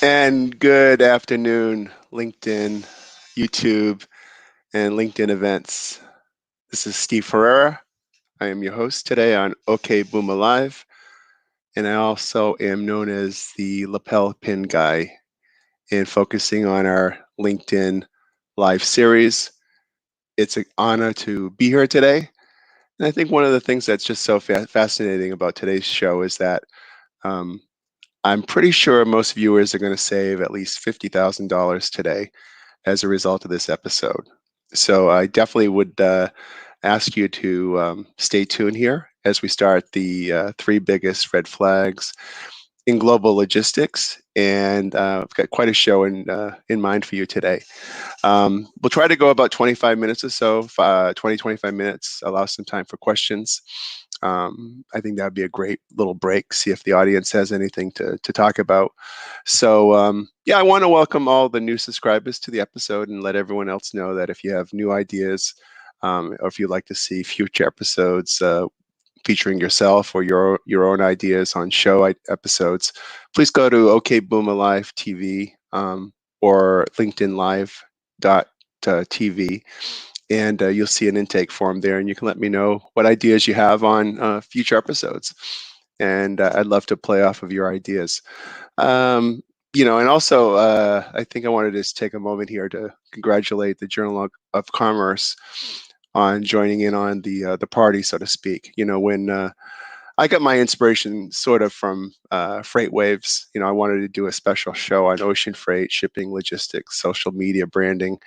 And good afternoon, LinkedIn, YouTube, and LinkedIn events. This is Steve Ferreira. I am your host today on OK Boomer Live, and I also am known as the lapel pin guy in focusing on our LinkedIn live series. It's an honor to be here today. And I think one of the things that's just so fascinating about today's show is that um, I'm pretty sure most viewers are going to save at least $50,000 today as a result of this episode. So I definitely would ask you to stay tuned here as we start the three biggest red flags in global logistics. And I've got quite a show in mind for you today. We'll try to go about 25 minutes or so, 20, 25 minutes, allow some time for questions. I think that would be a great little break, see if the audience has anything to talk about. So, yeah, I want to welcome all the new subscribers to the episode and let everyone else know that if you have new ideas or if you'd like to see future episodes featuring yourself or your own ideas on show episodes, please go to OK Boomer Live TV or LinkedIn Live TV, and you'll see an intake form there, and you can let me know what ideas you have on future episodes. And I'd love to play off of your ideas. Um, and also, I think I wanted to just take a moment here to congratulate the Journal of Commerce on joining in on the party, so to speak. When I got my inspiration sort of from Freight Waves. I wanted to do a special show on ocean freight, shipping, logistics, social media, branding,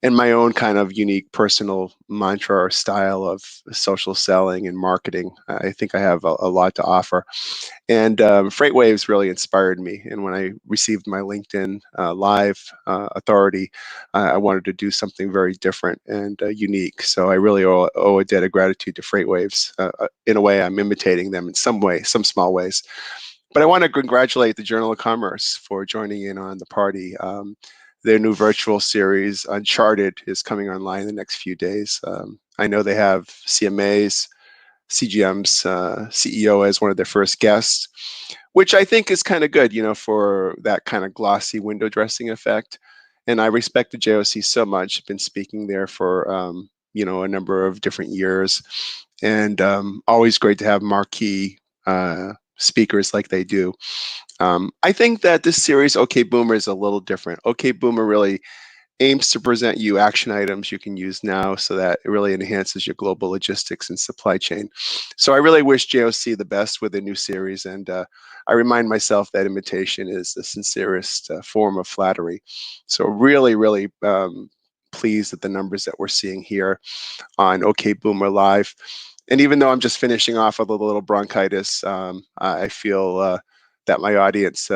and my own kind of unique personal mantra or style of social selling and marketing. I think I have a lot to offer. And Freight Waves really inspired me. And when I received my LinkedIn Live authority, I wanted to do something very different and unique. So I really owe a debt of gratitude to Freight Waves. In a way, I'm imitating them in some way, some small ways. But I want to congratulate the Journal of Commerce for joining in on the party. Their new virtual series, Uncharted, is coming online in the next few days. I know they have CGM's CEO as one of their first guests, which I think is kind of good, for that kind of glossy window dressing effect. And I respect the JOC so much. I've been speaking there for, a number of different years, and always great to have marquee speakers like they do. I think that this series, OK Boomer, is a little different. OK Boomer really aims to present you action items you can use now so that it really enhances your global logistics and supply chain. So I really wish JOC the best with the new series, and I remind myself that imitation is the sincerest form of flattery. So really, really pleased at the numbers that we're seeing here on OK Boomer Live. And even though I'm just finishing off with a little bronchitis, I feel that my audience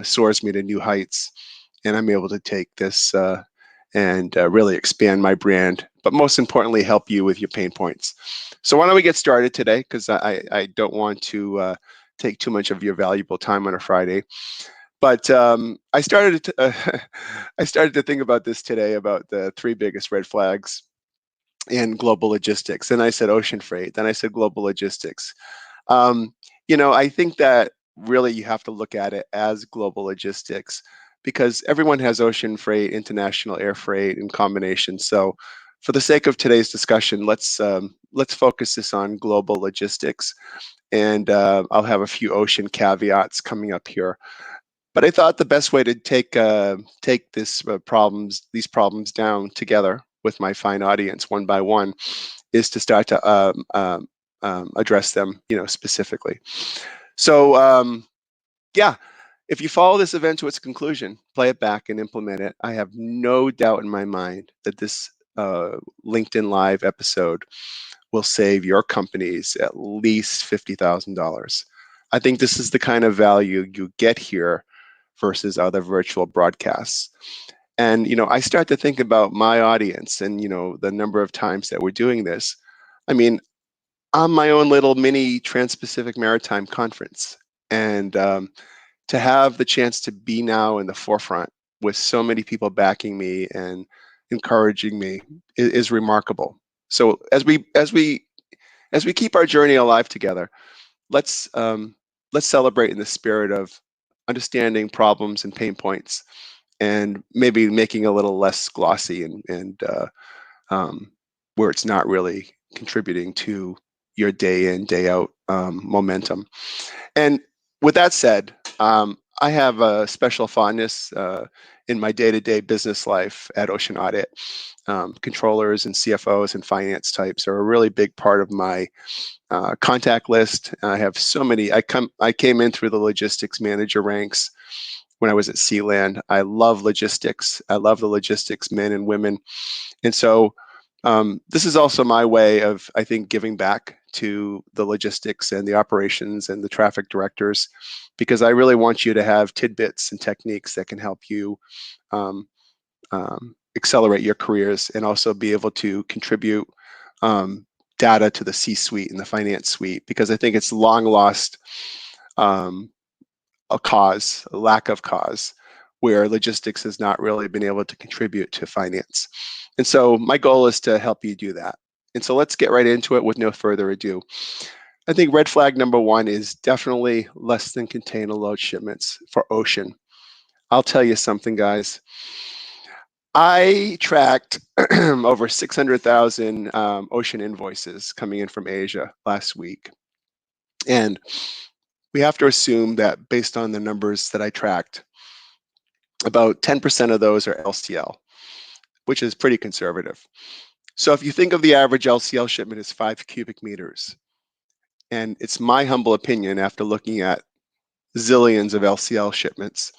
soars me to new heights, and I'm able to take this and really expand my brand, but most importantly, help you with your pain points. So why don't we get started today? Because I don't want to take too much of your valuable time on a Friday. But I started to think about this today about the three biggest red flags in global logistics. And I said ocean freight. Then I said global logistics. Um, I think that really you have to look at it as global logistics because everyone has ocean freight, international air freight, in combination. So, for the sake of today's discussion, let's focus this on global logistics, and I'll have a few ocean caveats coming up here. But I thought the best way to take these problems down together with my fine audience one by one is to start to address them, specifically. So yeah, if you follow this event to its conclusion, play it back and implement it, I have no doubt in my mind that this LinkedIn Live episode will save your companies at least $50,000. I think this is the kind of value you get here versus other virtual broadcasts. And I start to think about my audience and the number of times that we're doing this. I mean, I'm my own little mini Trans-Pacific Maritime Conference, and to have the chance to be now in the forefront with so many people backing me and encouraging me is remarkable. So as we keep our journey alive together, let's celebrate in the spirit of understanding problems and pain points, and maybe making a little less glossy and um, where it's not really contributing to your day in, day out momentum. And with that said, I have a special fondness in my day-to-day business life at Ocean Audit. Controllers and CFOs and finance types are a really big part of my contact list. I have so many. I came in through the logistics manager ranks when I was at Sealand. I love logistics. I love the logistics men and women, and so this is also my way of, I think, giving back to the logistics and the operations and the traffic directors, because I really want you to have tidbits and techniques that can help you um, accelerate your careers and also be able to contribute um, data to the C-suite and the finance suite, because I think it's long lost um, a lack of cause, where logistics has not really been able to contribute to finance. And so my goal is to help you do that. And so let's get right into it with no further ado. I think red flag number one is definitely less than container load shipments for ocean. I'll tell you something, guys. I tracked over 600,000 ocean invoices coming in from Asia last week. And we have to assume that based on the numbers that I tracked, about 10% of those are LCL, which is pretty conservative. So if you think of the average LCL shipment as 5 cubic meters, and it's my humble opinion after looking at zillions of LCL shipments,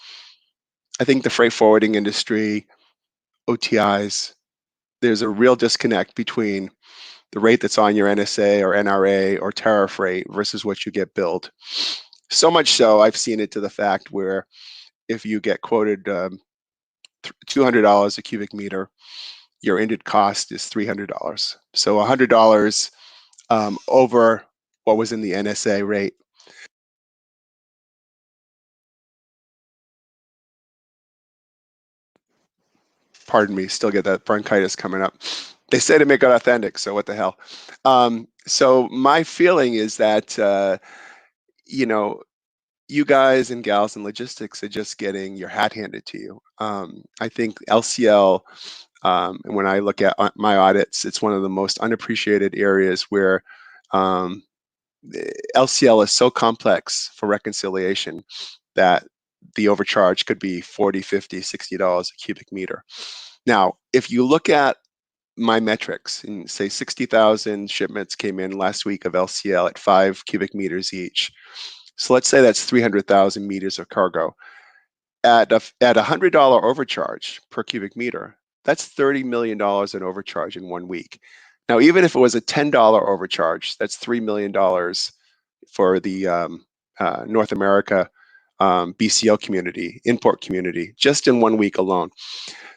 I think the freight forwarding industry, OTIs, there's a real disconnect between the rate that's on your NSA or NRA or tariff rate versus what you get billed. So much so, I've seen it to the fact where if you get quoted $200 a cubic meter, your ended cost is $300. So $100 over what was in the NSA rate. Pardon me, still get that bronchitis coming up. They say to make it authentic, so what the hell? So my feeling is that, you know, you guys and gals in logistics are just getting your hat handed to you. I think LCL, and when I look at my audits, it's one of the most unappreciated areas where um, LCL is so complex for reconciliation that the overcharge could be 40, 50, $60 a cubic meter. Now, if you look at my metrics and say 60,000 shipments came in last week of LCL at 5 cubic meters each. So let's say that's 300,000 meters of cargo. At a $100 overcharge per cubic meter, that's $30 million in overcharge in 1 week. Now, even if it was a $10 overcharge, that's $3 million for the North America BCL community, import community, just in 1 week alone.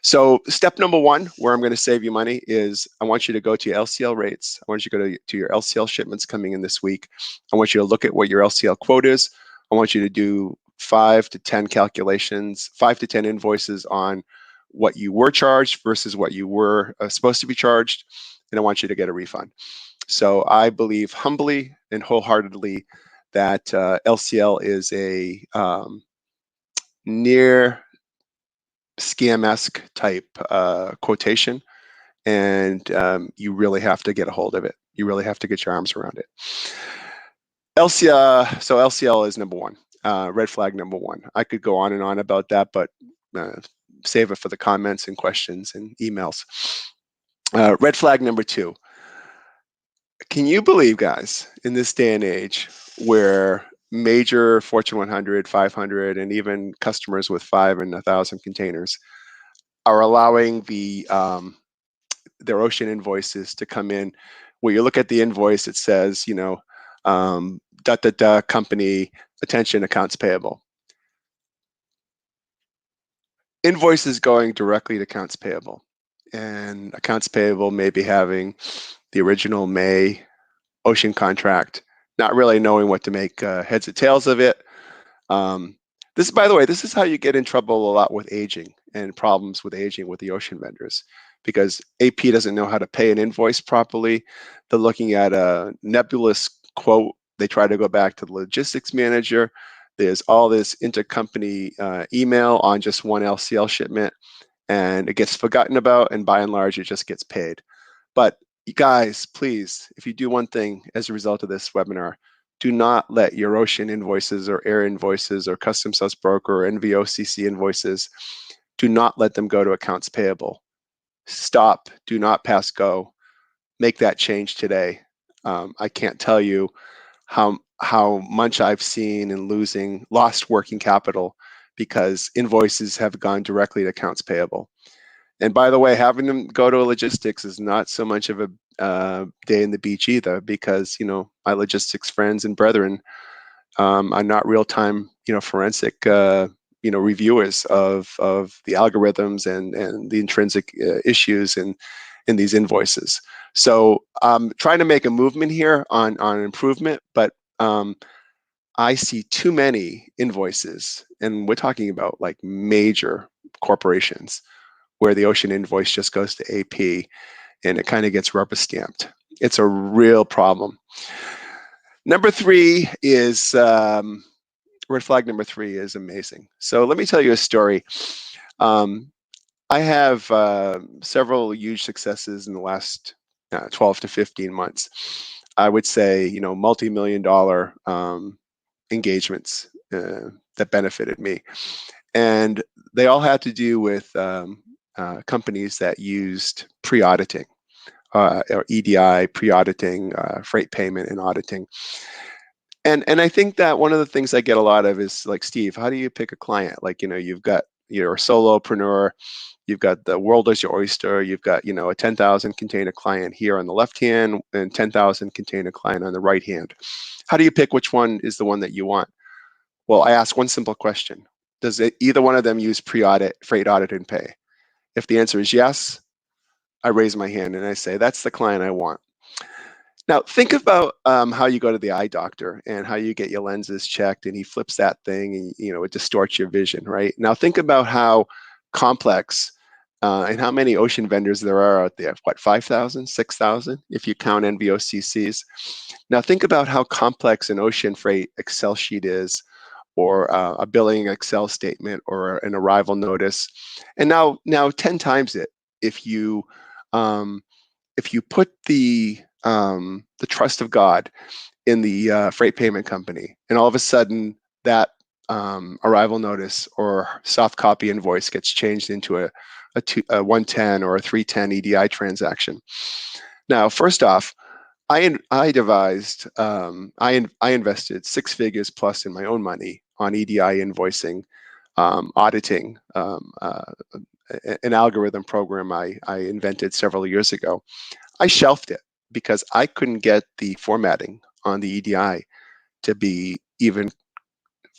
So step number one, where I'm going to save you money, is I want you to go to your LCL rates. I want you to go to your LCL shipments coming in this week. I want you to look at what your LCL quote is. I want you to do 5 to 10 calculations, 5 to 10 invoices on what you were charged versus what you were supposed to be charged, and I want you to get a refund. So I believe humbly and wholeheartedly that LCL is a near scam-esque type quotation, and you really have to get a hold of it. You really have to get your arms around it. So LCL is number one, red flag number one. I could go on and on about that, but save it for the comments and questions and emails. Red flag number two. Can you believe, guys, in this day and age where major Fortune 100, 500, and even customers with 5 and 1,000 containers are allowing their ocean invoices to come in, where you look at the invoice, it says, company, attention, accounts payable. Invoices going directly to accounts payable, and accounts payable may be having the original May ocean contract, not really knowing what to make heads or tails of it. This, by the way, this is how you get in trouble a lot with aging and problems with aging with the ocean vendors, because AP doesn't know how to pay an invoice properly. They're looking at a nebulous quote. They try to go back to the logistics manager. There's all this intercompany email on just one LCL shipment, and it gets forgotten about, and by and large, it just gets paid. But you guys, please, if you do one thing as a result of this webinar, do not let your ocean invoices or air invoices or custom sales broker or NVOCC invoices, do not let them go to accounts payable. Stop, do not pass go. Make that change today. I can't tell you how much I've seen in lost working capital because invoices have gone directly to accounts payable. And by the way, having them go to logistics is not so much of a day in the beach either, because my logistics friends and brethren are not real-time forensic reviewers of the algorithms and the intrinsic issues in these invoices. So I'm trying to make a movement here on improvement, but I see too many invoices, and we're talking about like major corporations, where the ocean invoice just goes to AP and it kind of gets rubber stamped. It's a real problem. Number 3 is, red flag number 3 is amazing. So let me tell you a story. I have several huge successes in the last 12 to 15 months. I would say, multi-million-dollar engagements that benefited me. And they all had to do with companies that used pre-auditing, or EDI, pre-auditing, freight payment and auditing. And I think that one of the things I get a lot of is like, Steve, how do you pick a client? Like, you're a solopreneur, you've got the world as your oyster, you've got, a 10,000 container client here on the left hand and 10,000 container client on the right hand. How do you pick which one is the one that you want? Well, I ask one simple question. Does either one of them use pre-audit, freight audit, and pay? If the answer is yes, I raise my hand and I say, that's the client I want. Now, think about how you go to the eye doctor and how you get your lenses checked, and he flips that thing and, it distorts your vision, right? Now, think about how complex and how many ocean vendors there are out there. What, 5,000, 6,000, if you count NVOCCs? Now, think about how complex an ocean freight Excel sheet is, or a billing Excel statement, or an arrival notice. And now 10 times it if you put the trust of God in the freight payment company, and all of a sudden that arrival notice or soft copy invoice gets changed into a 110 or a 310 EDI transaction. Now, first off, I devised, I invested 6 figures plus in my own money on EDI invoicing, auditing, an algorithm program I invented several years ago. I shelved it because I couldn't get the formatting on the EDI to be even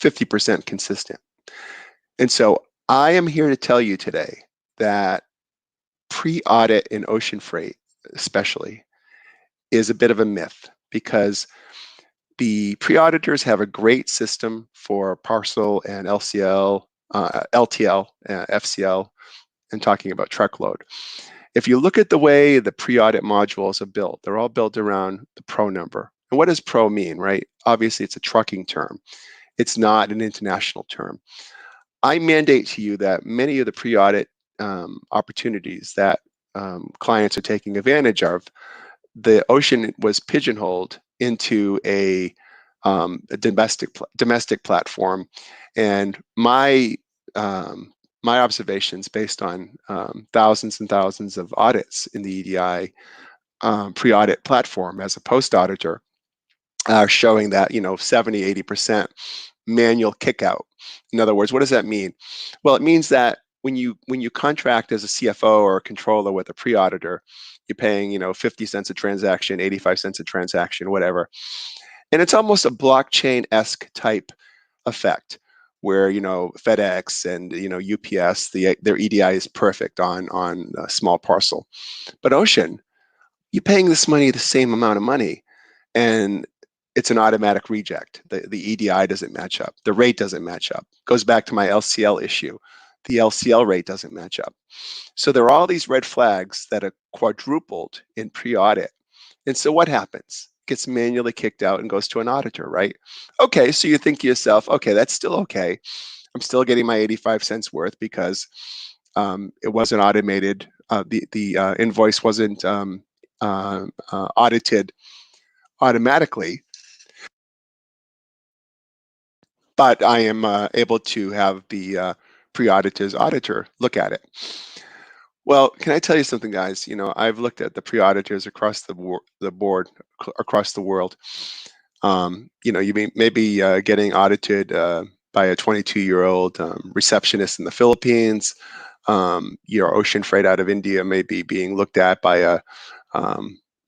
50% consistent. And so I am here to tell you today that pre-audit in ocean freight, especially, is a bit of a myth, because the pre-auditors have a great system for parcel and LCL, LTL, FCL, and talking about truckload. If you look at the way the pre-audit modules are built, they're all built around the PRO number. And what does PRO mean, right? Obviously, it's a trucking term. It's not an international term. I mandate to you that many of the pre-audit opportunities that clients are taking advantage of, the ocean was pigeonholed into a domestic platform, and my observations, based on thousands and thousands of audits in the EDI pre-audit platform as a post-auditor, are showing that 70-80% manual kickout. In other words, what does that mean? Well, it means that when you contract as a CFO or a controller with a pre-auditor, you're paying 50 cents a transaction, 85 cents a transaction, whatever. And it's almost a blockchain-esque type effect, where FedEx and UPS, their EDI is perfect on a small parcel. But ocean, you're paying this money the same amount of money, and it's an automatic reject. The EDI doesn't match up. The rate doesn't match up. Goes back to my LCL issue. The LCL rate doesn't match up. So there are all these red flags that are quadrupled in pre-audit. And so what happens? gets manually kicked out and goes to an auditor, right? Okay, so you think to yourself, okay, that's still okay. I'm still getting my 85 cents worth because it wasn't automated. The invoice wasn't audited automatically, but I am able to have the pre-auditor's auditor look at it. Well, can I tell you something, guys? I've looked at the pre-auditors across the board across the world. You may be getting audited by a 22-year-old receptionist in the Philippines. Your ocean freight out of India may be being looked at by a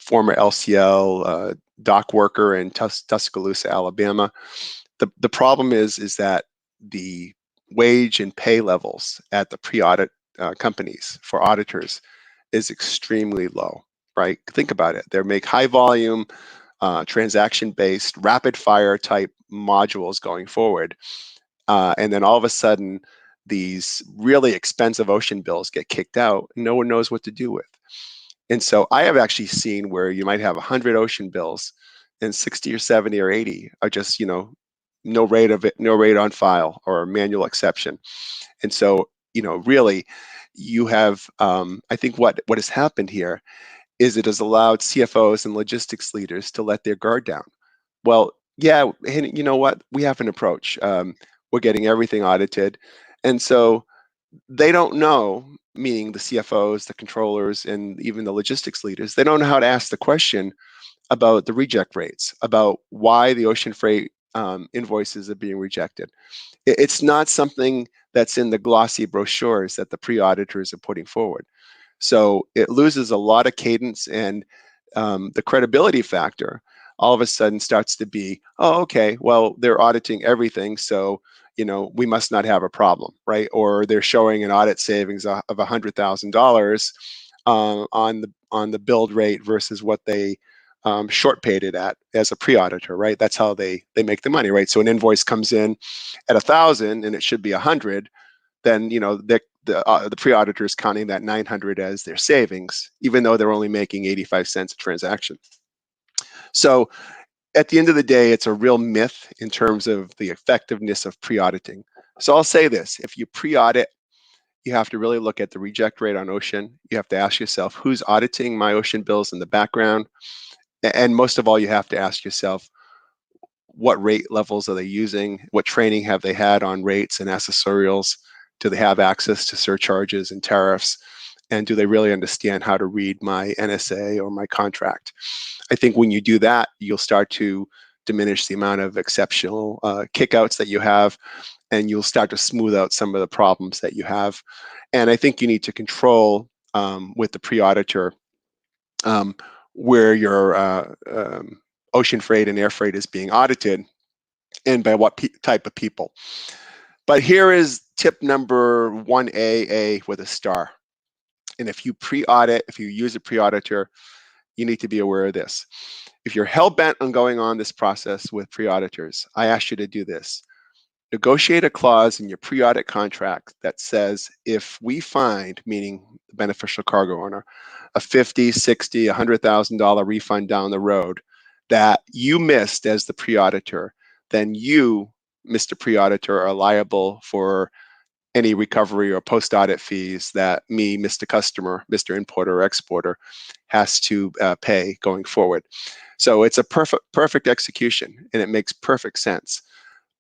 former LCL dock worker in Tuscaloosa, Alabama. The problem is that the wage and pay levels at the pre-audit companies for auditors is extremely low, right? Think about it. They make high volume, transaction-based, rapid-fire type modules going forward. And then all of a sudden, these really expensive ocean bills get kicked out. And no one knows what to do with. And so I have actually seen where you might have 100 ocean bills and 60 or 70 or 80 are just, no rate of it, no rate on file or manual exception. And so, really, you have, I think what has happened here is it has allowed CFOs and logistics leaders to let their guard down. Well, yeah, and you know what? We have an approach. We're getting everything audited. And so they don't know, meaning the CFOs, the controllers, and even the logistics leaders, they don't know how to ask the question about the reject rates, about why the ocean freight invoices are being rejected. It's not something that's in the glossy brochures that the pre-auditors are putting forward. So it loses a lot of cadence, and the credibility factor all of a sudden starts to be, oh, okay, well, they're auditing everything, so we must not have a problem, right? Or they're showing an audit savings of $100,000 on the build rate versus what they short paid it at as a pre-auditor, right? That's how they make the money, right? So an invoice comes in at 1,000 and it should be 100, then the pre-auditor is counting that 900 as their savings, even though they're only making 85 cents a transaction. So at the end of the day, it's a real myth in terms of the effectiveness of pre-auditing. So I'll say this: if you pre-audit, you have to really look at the reject rate on ocean. You have to ask yourself, who's auditing my ocean bills in the background? And most of all, you have to ask yourself, what rate levels are they using? What training have they had on rates and accessorials? Do they have access to surcharges and tariffs? And do they really understand how to read my NSA or my contract? I think when you do that, you'll start to diminish the amount of exceptional kickouts that you have, and you'll start to smooth out some of the problems that you have. And I think you need to control with the pre-auditor where your ocean freight and air freight is being audited and by what type of people. But here is tip number 1A with a star. And if you pre-audit, if you use a pre-auditor, you need to be aware of this. If you're hell-bent on going on this process with pre-auditors, I ask you to do this. Negotiate a clause in your pre-audit contract that says if we find, meaning the beneficial cargo owner, a $50, $60, $100,000 refund down the road that you missed as the pre-auditor, then you, Mr. Pre-auditor, are liable for any recovery or post-audit fees that me, Mr. Customer, Mr. Importer or Exporter, has to pay going forward. So it's a perfect execution, and it makes perfect sense.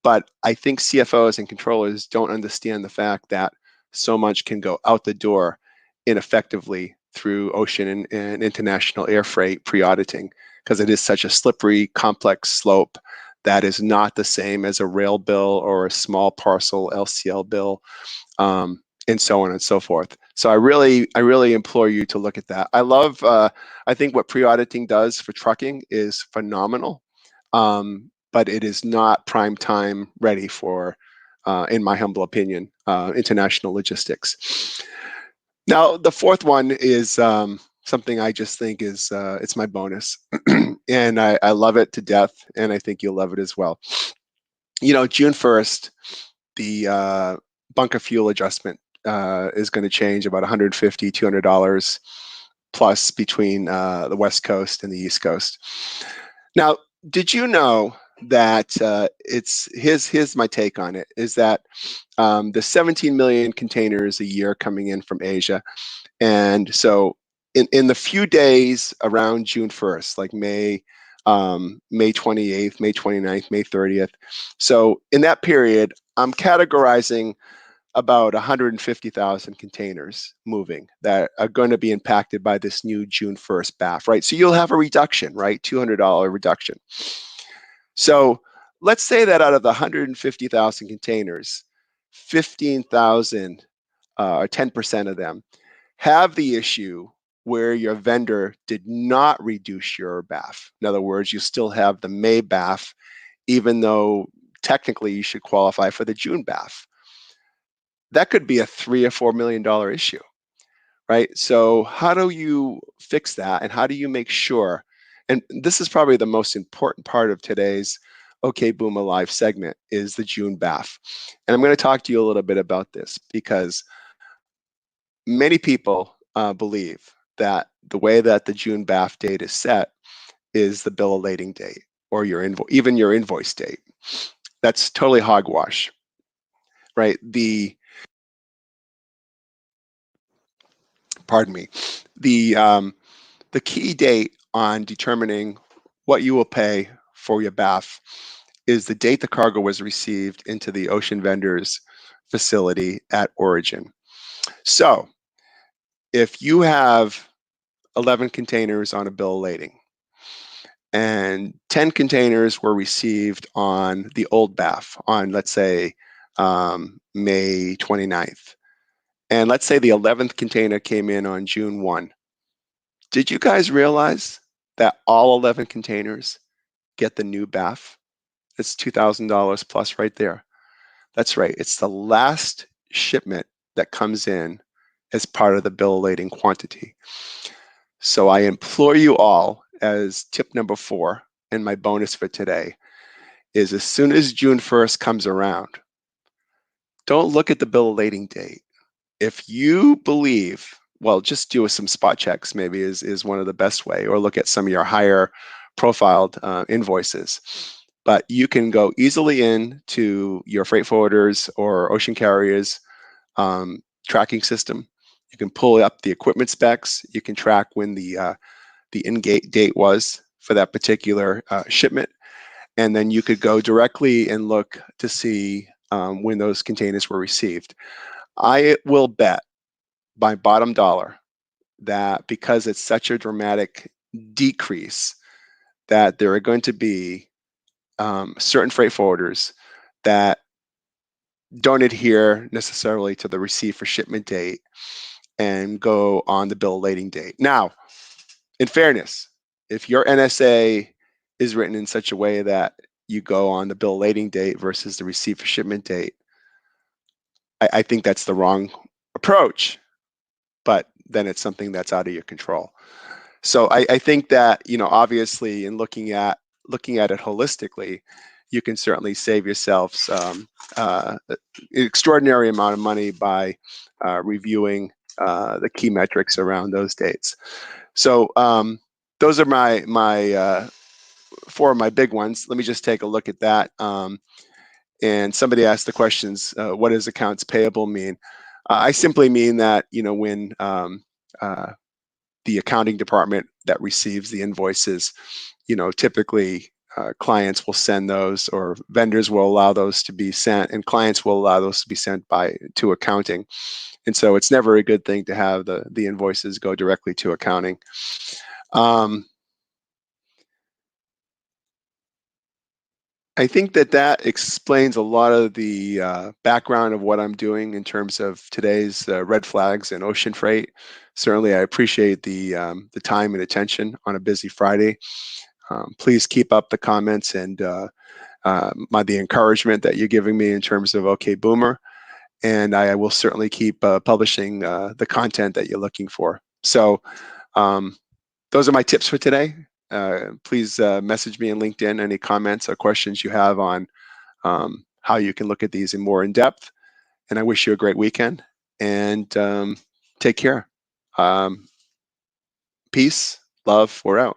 But I think CFOs and controllers don't understand the fact that so much can go out the door ineffectively through ocean and international air freight pre-auditing, because it is such a slippery, complex slope that is not the same as a rail bill or a small parcel LCL bill, and so on and so forth. So I really implore you to look at that. I think what pre-auditing does for trucking is phenomenal. But it is not prime time ready for, in my humble opinion, international logistics. Now, the fourth one is something I just think is it's my bonus, and I love it to death, and I think you'll love it as well. June 1st, the bunker fuel adjustment is going to change about $150, $200 plus between the West Coast and the East Coast. Now, did you know that here's my take on it, is that the 17 million containers a year coming in from Asia. And so in the few days around June 1st, like May 28th, May 29th, May 30th. So in that period, I'm categorizing about 150,000 containers moving that are going to be impacted by this new June 1st BAF, right? So you'll have a reduction, right? $200 reduction. So let's say that out of the 150,000 containers, 15,000 or 10% of them have the issue where your vendor did not reduce your BAF. In other words, you still have the May BAF, even though technically you should qualify for the June BAF. That could be a $3 or $4 million issue, right? So how do you fix that, and how do you make sure? And this is probably the most important part of today's OK Boom Alive segment, is the June BAF. And I'm going to talk to you a little bit about this because many people believe that the way that the June BAF date is set is the bill of lading date, or even your invoice date. That's totally hogwash, right? Pardon me. The key date on determining what you will pay for your BAF is the date the cargo was received into the ocean vendor's facility at origin. So if you have 11 containers on a bill of lading and 10 containers were received on the old BAF on, let's say, May 29th, and let's say the 11th container came in on June 1, did you guys realize that all 11 containers get the new BAF? It's $2,000 plus right there. That's right. It's the last shipment that comes in as part of the bill of lading quantity. So I implore you all, as tip number 4 and my bonus for today, is as soon as June 1st comes around, don't look at the bill of lading date. If you believe, well, just do some spot checks, maybe is one of the best way, or look at some of your higher profiled invoices. But you can go easily in to your freight forwarders or ocean carriers tracking system. You can pull up the equipment specs. You can track when the in-gate date was for that particular shipment. And then you could go directly and look to see when those containers were received. I will bet by bottom dollar that because it's such a dramatic decrease, that there are going to be certain freight forwarders that don't adhere necessarily to the receive for shipment date and go on the bill of lading date. Now, in fairness, if your NSA is written in such a way that you go on the bill of lading date versus the receive for shipment date, I think that's the wrong approach, but then it's something that's out of your control. So I think that, obviously, in looking at it holistically, you can certainly save yourselves an extraordinary amount of money by reviewing the key metrics around those dates. So those are my 4 of my big ones. Let me just take a look at that. And somebody asked the questions, what does accounts payable mean? I simply mean that, when the accounting department that receives the invoices, typically clients will send those, or vendors will allow those to be sent, and clients will allow those to be sent to accounting. And so it's never a good thing to have the invoices go directly to accounting. I think that explains a lot of the background of what I'm doing in terms of today's red flags and ocean freight. Certainly, I appreciate the time and attention on a busy Friday. Please keep up the comments and the encouragement that you're giving me in terms of OK Boomer, and I will certainly keep publishing the content that you're looking for. So those are my tips for today. Please message me on LinkedIn any comments or questions you have on how you can look at these in more in depth. And I wish you a great weekend, and take care. Peace, love, we're out.